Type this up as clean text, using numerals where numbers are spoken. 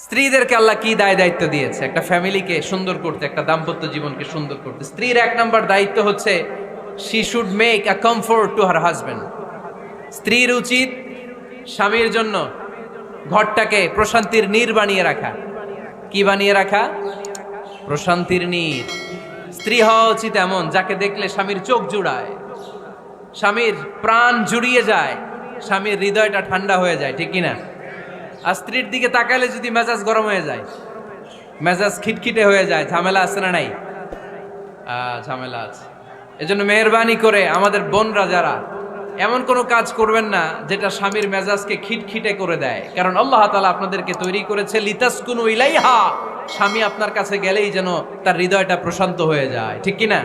স্ত্রীদেরকে আল্লাহ কি দায়িত্ব দিয়েছে একটা ফ্যামিলিকে সুন্দর করতে, একটা দাম্পত্য জীবনকে সুন্দর করতে। স্ত্রীর এক নাম্বার দায়িত্ব হচ্ছে she should make a comfort to her husband. স্ত্রীর উচিত স্বামীর জন্য ঘরটাকে প্রশান্তির নীড় বানিয়ে রাখা। কি বানিয়ে রাখা? প্রশান্তির নীড়। স্ত্রী হওয়া উচিত এমন যাকে দেখলে স্বামীর চোখ জুড়ায়, স্বামীর প্রাণ জুড়িয়ে যায়, স্বামীর হৃদয়টা ঠান্ডা হয়ে যায়, ঠিক কিনা? আর স্ত্রীর দিকে তাকালে যদি মেজাজ গরম হয়ে যায়, মেজাজ খিটখিটে হয়ে যায়, ঝামেলা আছে না নাই? ঝামেলা আছে। এজন্য মেহরবানি করে আমাদের বোনরা যারা, এমন কোনো কাজ করবেন না যেটা স্বামীর মেজাজকে খিটখিটে করে দেয়, কারণ আল্লাহ তাআলা আপনাদেরকে তৈরি করেছে লিতাসকুনু ইলাইহা। স্বামী আপনার কাছে গেলেই যেন তার হৃদয়টা প্রশান্ত হয়ে যায়, ঠিক কিনা?